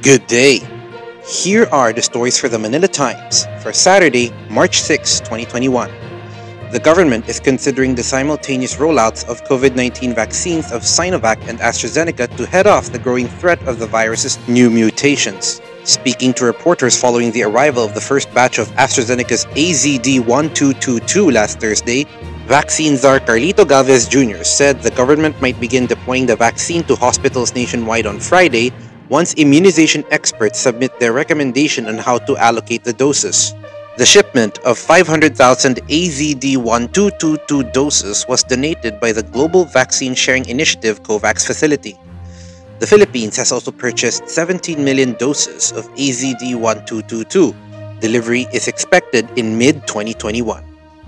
Good day. Here are the stories for the Manila Times for Saturday, March 6, 2021. The government is considering the simultaneous rollouts of COVID-19 vaccines of Sinovac and AstraZeneca to head off the growing threat of the virus's new mutations. Speaking to reporters following the arrival of the first batch of AstraZeneca's AZD1222 last Thursday, Vaccine Czar Carlito Galvez Jr. said the government might begin deploying the vaccine to hospitals nationwide on Friday once immunization experts submit their recommendation on how to allocate the doses. The shipment of 500,000 AZD1222 doses was donated by the Global Vaccine Sharing Initiative COVAX facility. The Philippines has also purchased 17 million doses of AZD1222. Delivery is expected in mid-2021.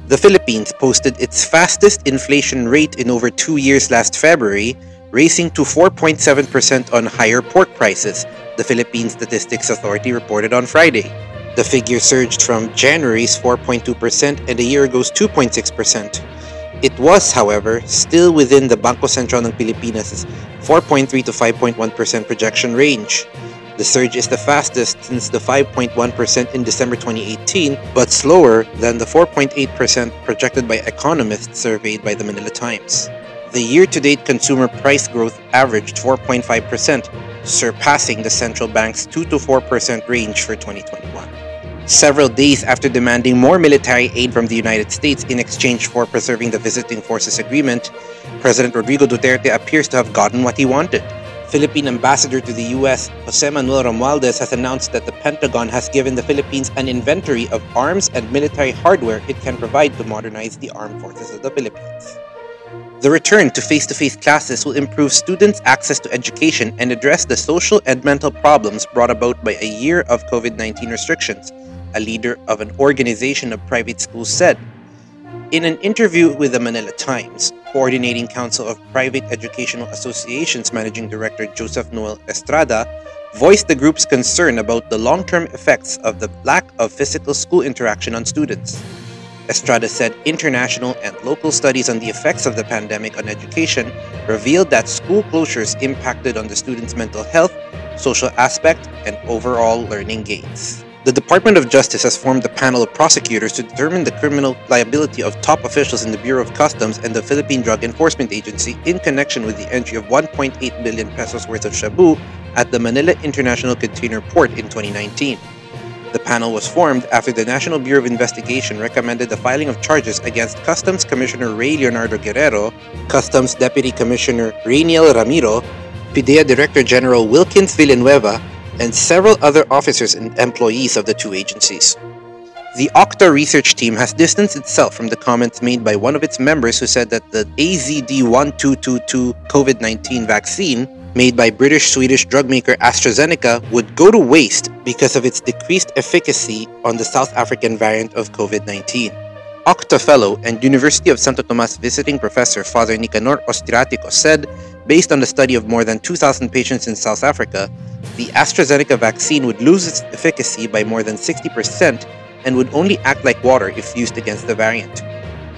The Philippines posted its fastest inflation rate in over 2 years last February, racing to 4.7% on higher pork prices, the Philippine Statistics Authority reported on Friday. The figure surged from January's 4.2% and a year ago's 2.6%. It was, however, still within the Bangko Sentral ng Pilipinas' 4.3 to 5.1% projection range. The surge is the fastest since the 5.1% in December 2018, but slower than the 4.8% projected by economists surveyed by the Manila Times. The year-to-date consumer price growth averaged 4.5%, surpassing the central bank's 2 to 4% range for 2021. Several days after demanding more military aid from the United States in exchange for preserving the Visiting Forces Agreement, President Rodrigo Duterte appears to have gotten what he wanted. Philippine Ambassador to the U.S., Jose Manuel Romualdez, has announced that the Pentagon has given the Philippines an inventory of arms and military hardware it can provide to modernize the armed forces of the Philippines. The return to face-to-face classes will improve students' access to education and address the social and mental problems brought about by a year of COVID-19 restrictions, a leader of an organization of private schools said. In an interview with the Manila Times, Coordinating Council of Private Educational Associations Managing Director Joseph Noel Estrada voiced the group's concern about the long-term effects of the lack of physical school interaction on students. Estrada said international and local studies on the effects of the pandemic on education revealed that school closures impacted on the students' mental health, social aspect, and overall learning gains. The Department of Justice has formed a panel of prosecutors to determine the criminal liability of top officials in the Bureau of Customs and the Philippine Drug Enforcement Agency in connection with the entry of 1.8 billion pesos worth of shabu at the Manila International Container Port in 2019. The panel was formed after the National Bureau of Investigation recommended the filing of charges against Customs Commissioner Ray Leonardo Guerrero, Customs Deputy Commissioner Rainiel Ramiro, PIDEA Director General Wilkins Villanueva, and several other officers and employees of the two agencies. The Octa research team has distanced itself from the comments made by one of its members who said that the AZD1222 COVID-19 vaccine made by British-Swedish drug maker AstraZeneca would go to waste because of its decreased efficacy on the South African variant of COVID-19. Octa fellow and University of Santo Tomas visiting professor Father Nicanor Ostratico said, based on the study of more than 2,000 patients in South Africa, the AstraZeneca vaccine would lose its efficacy by more than 60% and would only act like water if used against the variant.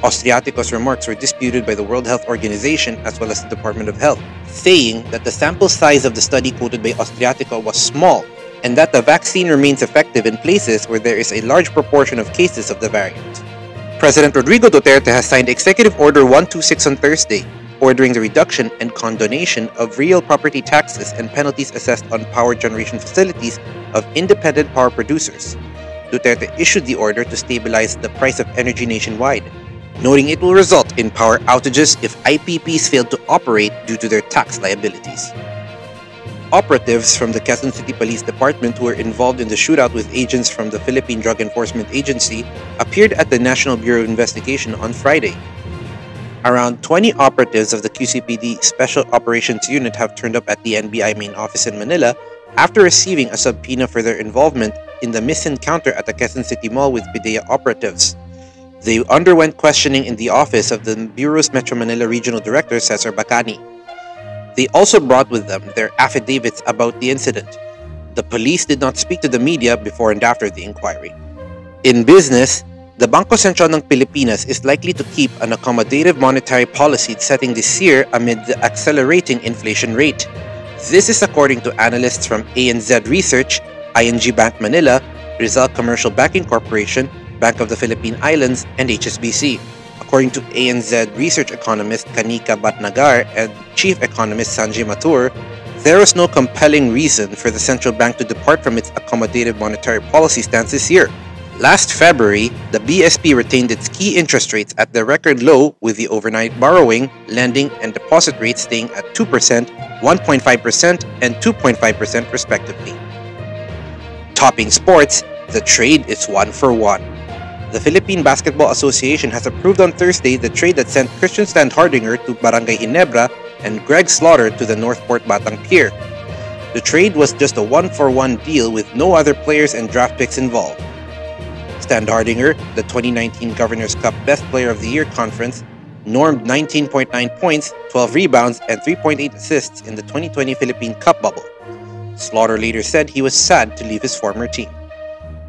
Ostriatico's remarks were disputed by the World Health Organization as well as the Department of Health, saying that the sample size of the study quoted by Ostriatico was small and that the vaccine remains effective in places where there is a large proportion of cases of the variant. President Rodrigo Duterte has signed Executive Order 126 on Thursday, ordering the reduction and condonation of real property taxes and penalties assessed on power generation facilities of independent power producers. Duterte issued the order to stabilize the price of energy nationwide, noting it will result in power outages if IPPs fail to operate due to their tax liabilities. Operatives from the Quezon City Police Department who were involved in the shootout with agents from the Philippine Drug Enforcement Agency appeared at the National Bureau of Investigation on Friday. Around 20 operatives of the QCPD Special Operations Unit have turned up at the NBI main office in Manila after receiving a subpoena for their involvement in the misencounter at the Quezon City Mall with PIDEA operatives. They underwent questioning in the office of the Bureau's Metro Manila Regional Director Cesar Bacani. They also brought with them their affidavits about the incident. The police did not speak to the media before and after the inquiry. In business, the Bangko Sentral ng Pilipinas is likely to keep an accommodative monetary policy setting this year amid the accelerating inflation rate. This is according to analysts from ANZ Research, ING Bank Manila, Rizal Commercial Banking Corporation, Bank of the Philippine Islands, and HSBC. According to ANZ research economist Kanika Batnagar and chief economist Sanjay Mathur, there was no compelling reason for the central bank to depart from its accommodative monetary policy stance this year. Last February, the BSP retained its key interest rates at their record low, with the overnight borrowing, lending, and deposit rates staying at 2%, 1.5%, and 2.5% respectively. Topping sports, the trade is 1-for-1. The Philippine Basketball Association has approved on Thursday the trade that sent Christian Standhardinger to Barangay Ginebra and Greg Slaughter to the Northport Batang Pier. The trade was just a 1-for-1 deal with no other players and draft picks involved. Standhardinger, the 2019 Governor's Cup Best Player of the Year conference, normed 19.9 points, 12 rebounds, and 3.8 assists in the 2020 Philippine Cup bubble. Slaughter later said he was sad to leave his former team.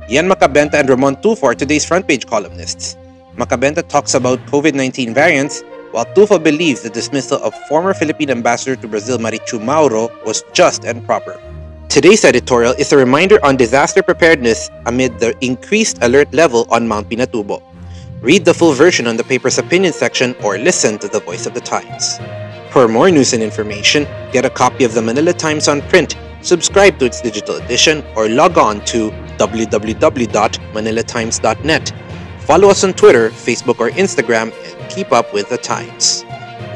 Yan Macabenta and Ramon Tulfo are today's front page columnists. Macabenta talks about COVID-19 variants, while Tulfo believes the dismissal of former Philippine ambassador to Brazil Marichu Mauro was just and proper. Today's editorial is a reminder on disaster preparedness amid the increased alert level on Mount Pinatubo. Read the full version on the paper's opinion section or listen to the Voice of the Times. For more news and information, get a copy of the Manila Times on print, subscribe to its digital edition, or log on to www.manilatimes.net. Follow us on Twitter, Facebook, or Instagram and keep up with the Times.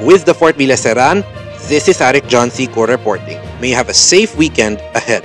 With the Fort Villa Seran, this is Arik John C. reporting. May you have a safe weekend ahead.